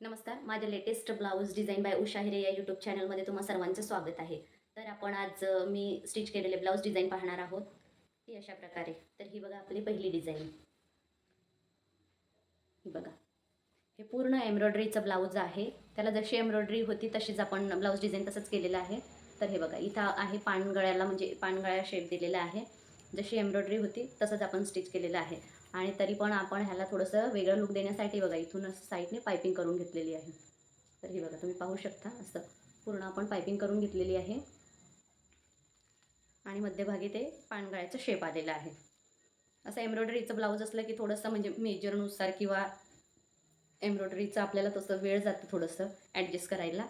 नमस्कार. माझ्या latest blouse design by Usha Hire या यूट्यूब चॅनलमध्ये तुम्हा सर्वांचं स्वागत आहे. तर आपण आज मी स्टिच केलेले ब्लाऊज डिझाईन पाहणार आहोत. ती अशा प्रकारे. तर ही बघा आपली पहिली डिझाईन. ही बघा. हे पूर्ण एम्ब्रॉयडरीचं ब्लाऊज आहे. त्याला जशी एम्ब्रॉयडरी होती तशीच आपण ब्लाऊज डिझाईन तसंच केलेलं आहे. तर हे बघा इथं आहे पानगळ्याला म्हणजे पानगळ्या शेप दिलेला आहे. जशी एम्ब्रॉयडरी होती तसंच आपण स्टिच केलेलं आहे. आणि तरी पण आपण ह्याला थोडंसं वेगळं लुक देण्यासाठी बघा इथून असं साईडने पायपिंग करून घेतलेली आहे. तर हे बघा तुम्ही पाहू शकता असं पूर्ण आपण पायपिंग करून घेतलेली आहे. आणि मध्यभागी ते पानगळ्याचं शेप आलेलं आहे. असं एम्ब्रॉयडरीचं ब्लाऊज असलं की थोडंसं म्हणजे मेजरनुसार किंवा एम्ब्रॉयडरीचं आपल्याला तसं वेळ जातं थोडंसं ॲडजस्ट करायला.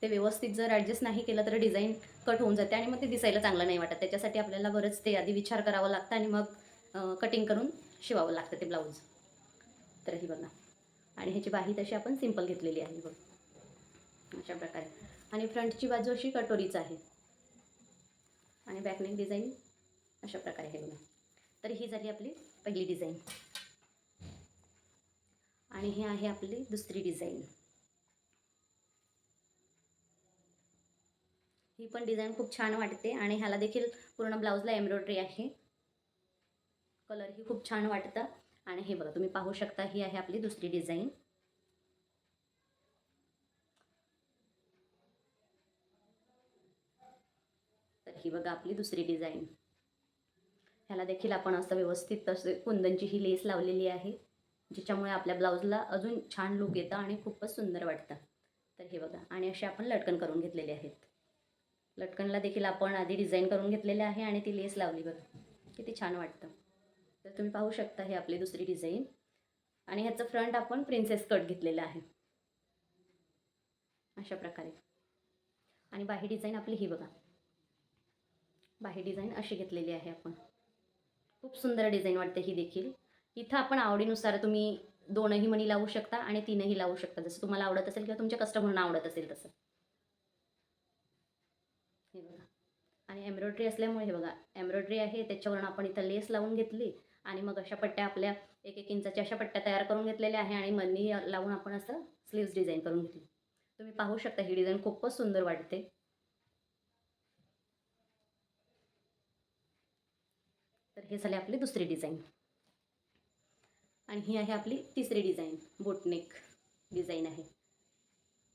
ते व्यवस्थित जर ॲडजस्ट नाही केलं तर डिझाईन कट होऊन जाते आणि मग ते दिसायला चांगलं नाही वाटत. त्याच्यासाठी आपल्याला बरंच ते आधी विचार करावा लागतं आणि मग कटिंग करून शिवावं लागतं ते ब्लाऊज. तर ही बघा. आणि ह्याची बाही तशी आपण सिंपल घेतलेली आहे बघ अशा प्रकारे. आणि फ्रंटची बाजू अशी कटोरीच आहे. आणि बॅकनेक डिझाईन अशा प्रकारे आहे बघा. तर ही झाली आपली पहिली डिझाईन. आणि ही आहे आपली दुसरी डिझाईन. ही पण डिझाईन खूप छान वाटते आणि ह्याला देखील पूर्ण ब्लाऊजला एम्ब्रॉयडरी आहे. कलरही खूप छान वाटतं. आणि हे बघा तुम्ही पाहू शकता ही आहे आपली दुसरी डिझाईन. तर ही बघा आपली दुसरी डिझाईन. ह्याला देखील आपण असं व्यवस्थित तसे कुंदनची ही लेस लावलेली आहे, ज्याच्यामुळे आपल्या ब्लाऊजला अजून छान लूक येतं आणि खूपच सुंदर वाटतं. तर हे बघा. आणि असे आपण लटकन करून घेतलेले आहेत. लटकनला देखील आपण आधी डिझाईन करून घेतलेले आहे आणि ती लेस लावली बघा. किती छान वाटतं. तर तुम्ही पाहू शकता हे आपली दुसरी डिझाईन. आणि ह्याचं फ्रंट आपण प्रिन्सेस कट घेतलेलं आहे अशा प्रकारे. आणि बाही डिझाईन आपली ही बघा. बाही डिझाईन अशी घेतलेली आहे आपण. खूप सुंदर डिझाईन वाटते ही देखील. इथं आपण आवडीनुसार तुम्ही 2ही मणी लावू शकता आणि 3ही लावू शकता, जसं तुम्हाला आवडत असेल किंवा तुमच्या कस्टमरना आवडत असेल तसं. हे बघा. आणि एम्ब्रॉयडरी असल्यामुळे हे बघा एम्ब्रॉयडरी आहे त्याच्यावरून आपण इथं लेस लावून घेतली आणि मग अशा पट्ट्या आपल्या 1-1 इंचाच्या अशा पट्ट्या तयार करून घेतलेल्या आहे आणि मणी लावून आपण असं स्लीव्स डिझाईन करून घेतली. तुम्ही पाहू शकता ही डिझाईन खूपच सुंदर वाटते. तर हे झाले आपली दुसरी डिझाईन. आणि ही आहे आपली तिसरी डिझाईन. बोटनेक डिझाईन आहे.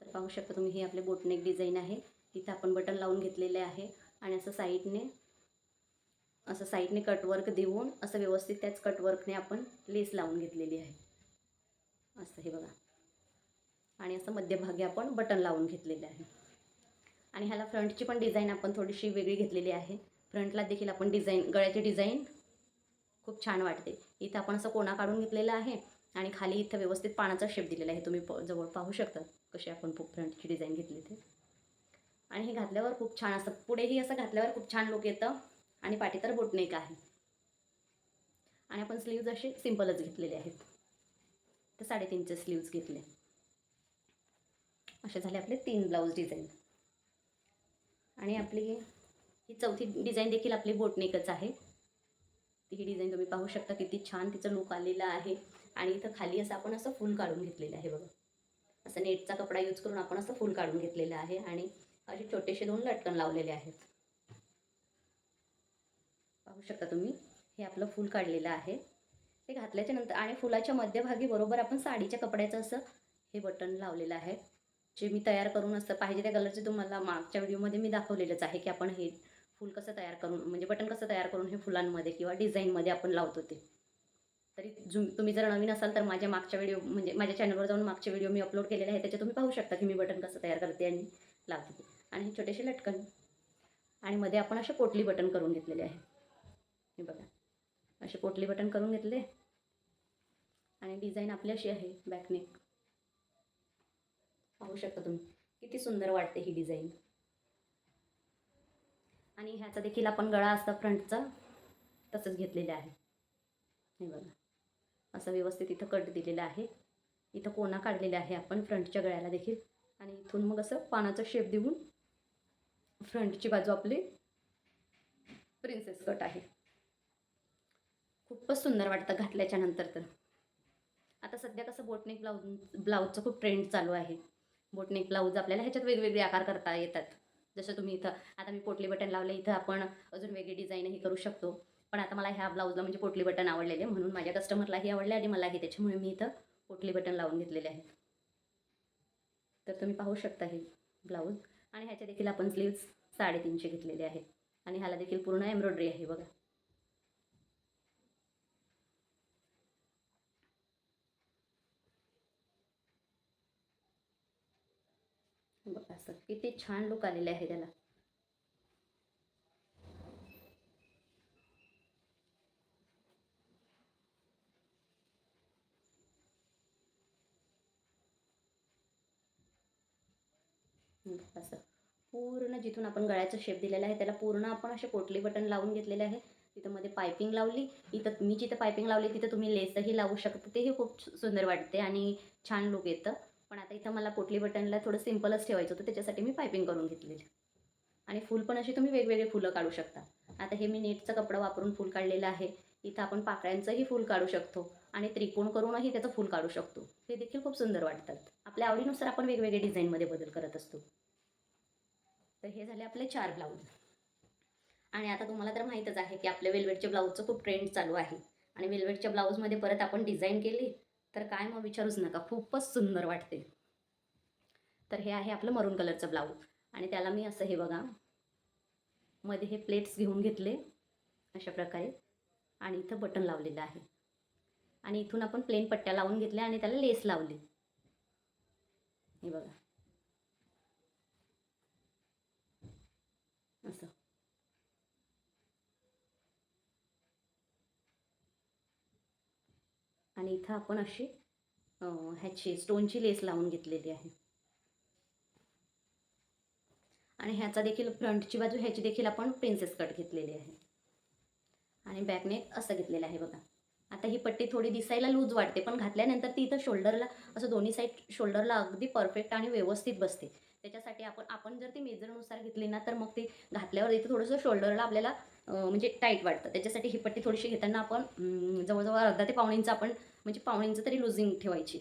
तर पाहू शकता तुम्ही ही आपली बोटनेक डिझाईन आहे. इथं आपण बटन लावून घेतलेले आहे आणि असं साईडने कटवर्क देऊन असं व्यवस्थित त्याच कटवर्कने आपण लेस लावून घेतलेली आहे. असं हे बघा. आणि असं मध्यभागी आपण बटन लावून घेतलेले आहे. आणि ह्याला फ्रंटची पण डिझाईन आपण थोडीशी वेगळी घेतलेली आहे. फ्रंटला देखील आपण गळ्याची डिझाईन खूप छान वाटते. इथं आपण असं कोना काढून घेतलेला आहे आणि खाली इथं व्यवस्थित पानाचा शेप दिलेला आहे. तुम्ही जवळ पाहू शकता कशी आपण फ्रंटची डिझाईन घेतली ते. आणि हे घातल्यावर खूप छान असं पुढेही असं घातल्यावर खूप छान लुक येतं. आणि पाठी तर बोटनेक आहे. आणि आपण स्लीव्ज असे सिंपलच घेतलेले आहेत. तर 3.5चे स्लीव्ज घेतले. असे झाले आपले 3 ब्लाऊज डिझाईन. आणि आपली ही चौथी डिझाईन देखील आपली बोटनेकच आहे. ही डिझाईन तुम्ही पाहू शकता किती छान तिचं लुक आलेला आहे. आणि इथं खाली आपण असं फुल काढून घेतलेलं आहे बघा. असं नेटचा कपडा यूज करून आपण असं फुल काढून घेतलेलं आहे आणि असे छोटेसे 2 लटकन लावलेले आहेत. पाहू शकता तुम्ही हे आपलं फुल काढलेलं आहे. ते घातल्याच्या नंतर आणि फुलाच्या मध्यभागी बरोबर आपण साडीच्या कपड्याचं असं हे बटन लावलेलं आहे, जे मी तयार करून असं पाहिजे त्या कलरचे तुम्हाला मागच्या व्हिडिओमध्ये मी दाखवलेलंच आहे की आपण हे फुल कसं तयार करून म्हणजे बटन कसं तयार करून हे फुलांमध्ये किंवा डिझाईनमध्ये आपण लावतो ते. तरी तुम्ही जर नवीन असाल तर माझ्या मागच्या व्हिडिओ म्हणजे माझ्या चॅनलवर जाऊन मागचे व्हिडिओ मी अपलोड केलेले आहे, त्याच्यात तुम्ही पाहू शकता की मी बटन कसं तयार करते आणि लावते ते. आणि हे छोटेसे लटकन आणि मध्ये आपण असे पोटली बटन करून घेतलेले आहे. हे बघा असे पोटली बटन करून घेतले. आणि डिझाईन आपली अशी आहे बॅकनेक. पाहू शकता तुम्ही किती सुंदर वाटते ही डिझाईन. आणि ह्याचा देखील आपण गळा असता फ्रंटचा तसंच घेतलेला आहे. हे बघा असं व्यवस्थित इथं कट दिलेला आहे. इथं कोना काढलेला आहे आपण फ्रंटच्या गळ्याला देखील. आणि इथून मग असं पानाचा शेप देऊन फ्रंटची बाजू आपली प्रिन्सेस कट आहे. खूपच सुंदर वाटतं घातल्याच्या नंतर तर. आता सध्या कसं बोटनेक ब्लाऊजचं खूप ट्रेंड चालू आहे. बोटनेक ब्लाऊज आपल्याला ह्याच्यात वेगवेगळे आकार करता येतात. जसं तुम्ही इथं आता मी पोटली बटन लावलं, इथं आपण अजून वेगळी डिझाईनही करू शकतो. पण आता मला ह्या ब्लाऊजला म्हणजे पोटली बटन आवडलेले, म्हणून माझ्या कस्टमरलाही आवडले आणि मलाही, त्याच्यामुळे मी इथं पोटली बटन लावून घेतलेले आहेत. तर तुम्ही पाहू शकता हे ब्लाऊज. आणि ह्याच्या देखील आपण स्लीव्स 350 घेतलेले आहेत. आणि ह्याला देखील पूर्ण एम्ब्रॉयडरी आहे बघा. बघा असं किती छान लुक आलेले आहे त्याला. असं पूर्ण जिथून आपण गळ्याचा शेप दिलेला आहे त्याला पूर्ण आपण असे पोटली बटन लावून घेतलेले आहे. तिथं मध्ये पायपिंग लावली. इथं मी जिथं पायपिंग लावली तिथं तुम्ही लेसही लावू शकता, तेही खूप सुंदर वाटते आणि छान लुक येतं. पण आता इथं मला पोटली बटनला थोडं सिम्पलच ठेवायचं होतं, त्याच्यासाठी मी पायपिंग करून घेतलेली. आणि फूल पण अशी तुम्ही वेगवेगळे फुलं काढू शकता. आता हे मी नेटचा कपडा वापरून फूल काढलेलं आहे. इथं आपण पाकळ्यांचंही फूल काढू शकतो आणि त्रिकोण करूनही त्याचं फूल काढू शकतो. ते देखील खूप सुंदर वाटतात. आपल्या आवडीनुसार आपण वेगवेगळे डिझाईनमध्ये बदल करत असतो. तर हे झाले आपले 4 ब्लाऊज. आणि आता तुम्हाला तर माहीतच आहे की आपल्या वेल्वेटच्या ब्लाऊजचं खूप ट्रेंड चालू आहे. आणि वेल्वेटच्या ब्लाऊजमध्ये परत आपण डिझाईन केली तर काय मग विचारूच नका, खूपच सुंदर वाटते. तर हे आहे आपलं मरून कलरचं ब्लाऊज. आणि त्याला मी असं हे बघा मध्ये हे प्लेट्स घेऊन घेतले अशा प्रकारे. आणि इथं बटन लावलेलं आहे. आणि इथून आपण प्लेन पट्ट्या लावून घेतल्या आणि त्याला लेस लावली. हे बघा असं. आणि इथं आपण अशी ह्याची स्टोनची लेस लावून घेतलेली आहे. आणि ह्याचा देखील फ्रंटची बाजू ह्याची देखील आपण प्रिन्सेस कट घेतलेली आहे. आणि बॅकनेक असं घेतलेलं आहे बघा. आता ही पट्टी थोडी दिसायला लूज वाटते, पण घातल्यानंतर ती इथं शोल्डरला असं दोन्ही साईड शोल्डरला अगदी परफेक्ट आणि व्यवस्थित बसते. त्याच्यासाठी आपण जर ती मेजरनुसार घेतली ना तर मग ती घातल्यावर इथं थोडंसं शोल्डरला आपल्याला म्हणजे टाईट वाटतं. त्याच्यासाठी ही पट्टी थोडीशी घेताना आपण जवळजवळ अर्धा ते पाऊण इंच आपण म्हणजे पाऊण इंच तरी लुझिंग ठेवायची.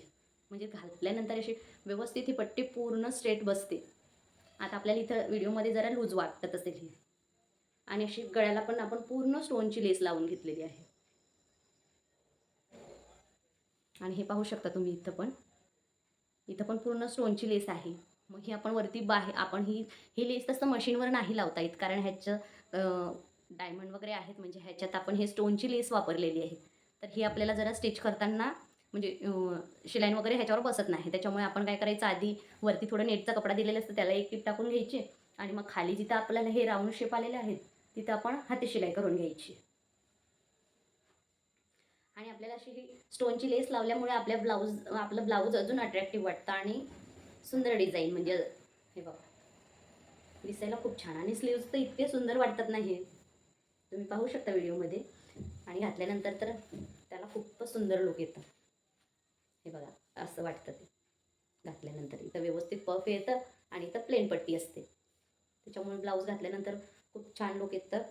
म्हणजे घातल्यानंतर अशी व्यवस्थित ही पट्टी पूर्ण स्ट्रेट बसते. आता आपल्याला इथं व्हिडिओमध्ये जरा लूज वाटत असेल ही. आणि अशी गळ्याला पण आपण पूर्ण स्टोनची लेस लावून घेतलेली आहे. आणि हे पाहू शकता तुम्ही इथं पण पूर्ण स्टोनची लेस आहे. मग ही आपण वरती आपण ही लेस तसं मशीनवर नाही लावता येत, कारण ह्याचं डायमंड वगैरे आहेत, म्हणजे ह्याच्यात आपण हे स्टोनची लेस वापरलेली आहे. तर ही आपल्याला जरा स्टिच करताना म्हणजे शिलाईन वगैरे ह्याच्यावर बसत नाही. त्याच्यामुळे आपण काय करायचं, आधी वरती थोडं नेटचा कपडा दिलेला असतं त्याला एक टीप टाकून घ्यायची. आणि मग खाली जिथं आपल्याला हे राऊंड शेप आलेले आहेत तिथं आपण हाती शिलाई करून घ्यायची. आणि आपल्याला अशी ही स्टोनची लेस लावल्यामुळे आपलं ब्लाऊज अजून अट्रॅक्टिव्ह वाटतं आणि सुंदर डिझाईन म्हणजे हे बघा दिसायला खूप छान. आणि स्लीव्ज तर इतके सुंदर वाटतात ना हे, तुम्ही पाहू शकता व्हिडिओमध्ये. आणि घातल्यानंतर तर त्याला खूपच सुंदर लुक येतं. हे बघा असं वाटतं ते घातल्यानंतर. इथं व्यवस्थित पफ येतं आणि इथं प्लेन पट्टी असते, त्याच्यामुळे ब्लाऊज घातल्यानंतर खूप छान लुक येतं.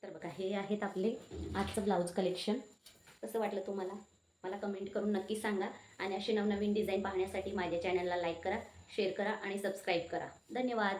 तर बघा हे आहेत आपले आजचं ब्लाऊज कलेक्शन. कसं वाटलं तुम्हाला मला कमेंट करून नक्की सांगा. आणि असे नवनवीन डिझाईन पाहण्यासाठी माझ्या चॅनलला लाईक करा, शेअर करा आणि सबस्क्राईब करा. धन्यवाद.